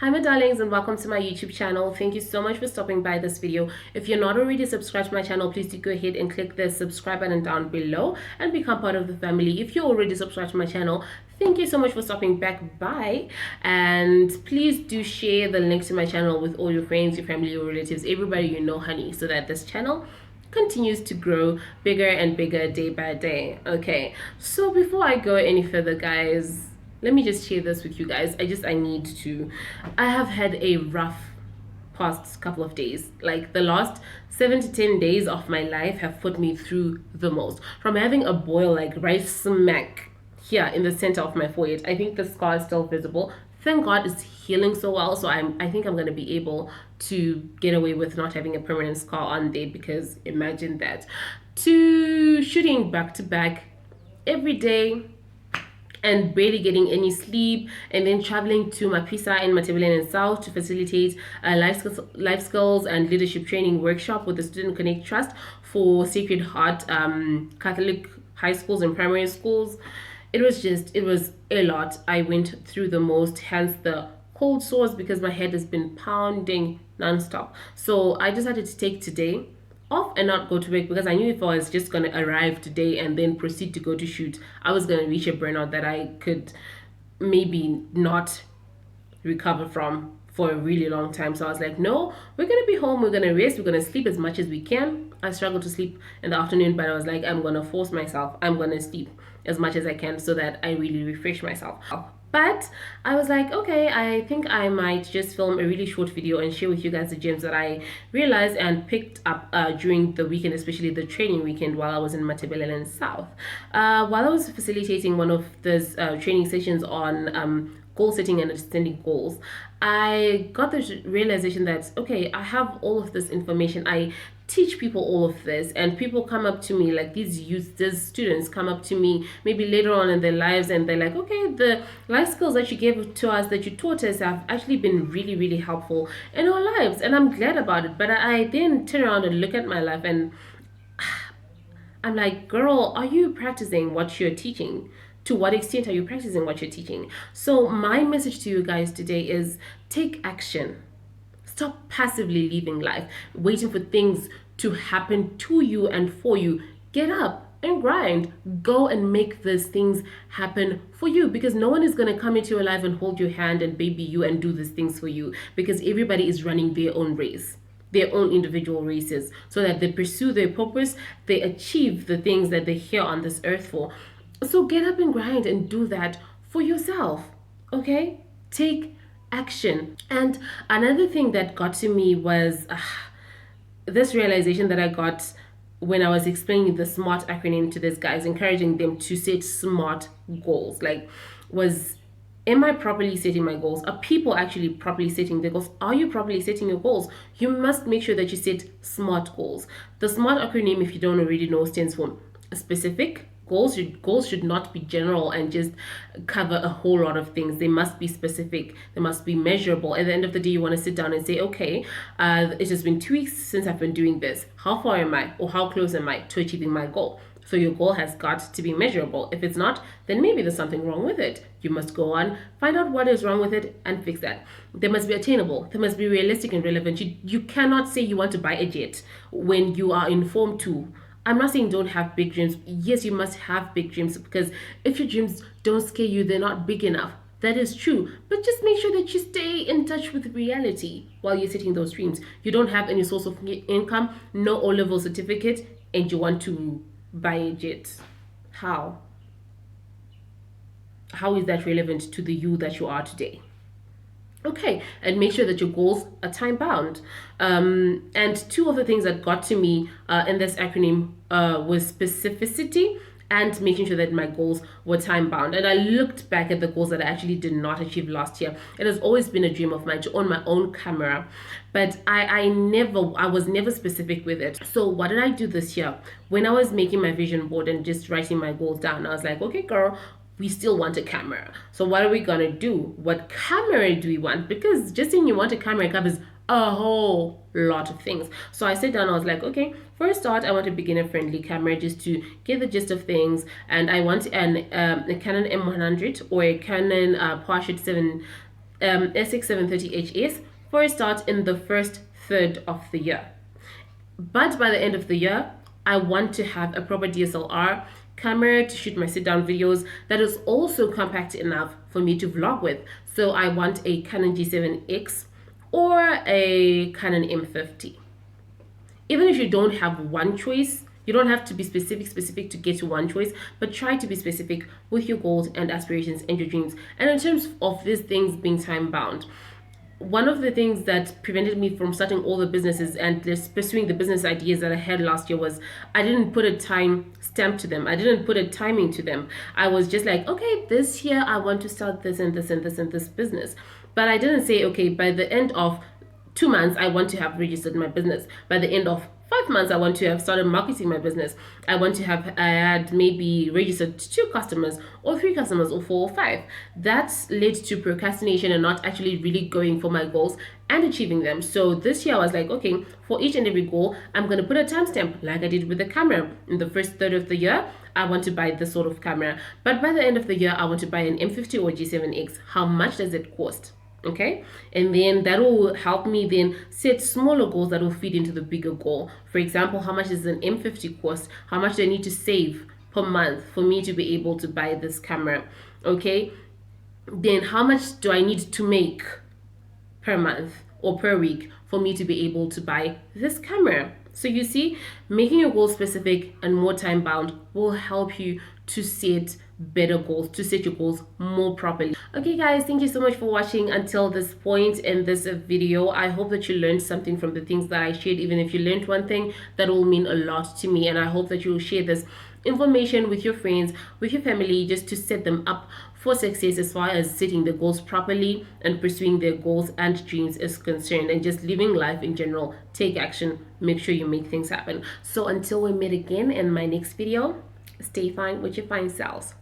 Hi my darlings, and welcome to my YouTube channel. Thank you so much for stopping by this video. If you're not already subscribed to my channel, please do go ahead and click the subscribe button down below and become part of the family. If you're already subscribed to my channel, thank you so much for stopping back by, and please do share the link to my channel with all your friends, your family, your relatives, everybody you know, honey, so that this channel continues to grow bigger and bigger day by day. Okay, so before I go any further, guys, let me just share this with you guys. I have had a rough past couple of days. Like the last 7 to 10 days of my life have put me through the most. From having a boil like right smack here in the center of my forehead. I think the scar is still visible. Thank God it's healing so well. So I think I'm gonna be able to get away with not having a permanent scar on there, because imagine that. To shooting back to back every day and barely getting any sleep, and then traveling to Mapisa in Zimbabwean South to facilitate a life skills and leadership training workshop with the Student Connect Trust for Sacred Heart Catholic high schools and primary schools. It was a lot. I went through the most, hence the cold sores, because my head has been pounding nonstop. So I decided to take today off and not go to work, because I knew if I was just gonna arrive today and then proceed to go to shoot, I was gonna reach a burnout that I could maybe not recover from for a really long time. So I was like, no, we're gonna be home, we're gonna rest, we're gonna sleep as much as we can. I struggled to sleep in the afternoon, but I was like, I'm gonna force myself, I'm gonna sleep as much as I can so that I really refresh myself. But I was like, okay, I think I might just film a really short video and share with you guys the gems that I realized and picked up during the weekend, especially the training weekend while I was in Matabeleland South. While I was facilitating one of those training sessions on goal setting and understanding goals, I got the realization that, okay, I have all of this information. I teach people all of this, and people come up to me, like these students come up to me maybe later on in their lives, and they're like, okay, the life skills that you gave to us, that you taught us, have actually been really helpful in our lives, and I'm glad about it. But I then turn around and look at my life, and I'm like, girl, are you practicing what you're teaching? To what extent are you practicing what you're teaching? So my message to you guys today is take action. Stop passively living life, waiting for things to happen to you and for you. Get up and grind. Go and make these things happen for you, because no one is going to come into your life and hold your hand and baby you and do these things for you, because everybody is running their own race, their own individual races, so that they pursue their purpose, they achieve the things that they're here on this earth for. So get up and grind and do that for yourself, okay? Take action. And another thing that got to me was this realization that I got when I was explaining the SMART acronym to these guys, encouraging them to set SMART goals. Like, am I properly setting my goals? Are people actually properly setting their goals? Are you properly setting your goals? You must make sure that you set SMART goals. The SMART acronym, if you don't already know, stands for specific. Goals should not be general and just cover a whole lot of things. They must be specific. They must be measurable. At the end of the day, you want to sit down and say, okay, it has been 2 weeks since I've been doing this. How far am I, or how close am I to achieving my goal? So your goal has got to be measurable. If it's not, then maybe there's something wrong with it. You must go on, find out what is wrong with it, and fix that. They must be attainable. They must be realistic and relevant. You cannot say you want to buy a jet when you are in Form 2. I'm not saying don't have big dreams. Yes, you must have big dreams, because if your dreams don't scare you, they're not big enough. That is true. But just make sure that you stay in touch with reality while you're setting those dreams. You don't have any source of income, no O-level certificate, and you want to buy a jet. How? How is that relevant to the you that you are today? Okay, and make sure that your goals are time bound. And two of the things that got to me in this acronym was specificity and making sure that my goals were time bound. And I looked back at the goals that I actually did not achieve last year. It has always been a dream of mine to own my own camera, but I was never specific with it. So what did I do this year? When I was making my vision board and just writing my goals down, I was like, okay, girl, we still want a camera. So what are we gonna do? What camera do we want? Because just saying you want a camera covers a whole lot of things. So I sat down, I was like, okay, for a start, I want a beginner friendly camera just to get the gist of things. And I want a Canon M100 or a Canon PowerShot 7 SX730HS for a start in the first third of the year. But by the end of the year, I want to have a proper DSLR camera to shoot my sit down videos that is also compact enough for me to vlog with. So I want a Canon G7X or a Canon M50. Even if you don't have one choice, you don't have to be specific to get to one choice, but try to be specific with your goals and aspirations and your dreams. And in terms of these things being time bound, one of the things that prevented me from starting all the businesses and just pursuing the business ideas that I had last year was I didn't put a time stamp to them. I didn't put a timing to them. I was just like, okay, this year I want to start this and this and this and this business. But I didn't say, okay, by the end of 2 months, I want to have registered my business. By the end of 5 months, I want to have started marketing my business. I want to have had maybe registered 2 customers or 3 customers or 4 or 5. That's led to procrastination and not actually really going for my goals and achieving them. So this year I was like, okay, for each and every goal, I'm going to put a timestamp like I did with the camera. In the first third of the year, I want to buy this sort of camera. But by the end of the year, I want to buy an M50 or G7X. How much does it cost? Okay, and then that will help me then set smaller goals that will feed into the bigger goal. For example, how much does an M50 cost? How much do I need to save per month for me to be able to buy this camera? Okay, then how much do I need to make per month or per week for me to be able to buy this camera? So you see, making your goals specific and more time bound will help you to set better goals, to set your goals more properly. Okay guys, thank you so much for watching until this point in this video. I hope that you learned something from the things that I shared. Even if you learned one thing, that will mean a lot to me, and I hope that you will share this information with your friends, with your family, just to set them up for success as far as setting the goals properly and pursuing their goals and dreams is concerned, and just living life in general. Take action, make sure you make things happen. So until we meet again in my next video, stay fine with your fine selves.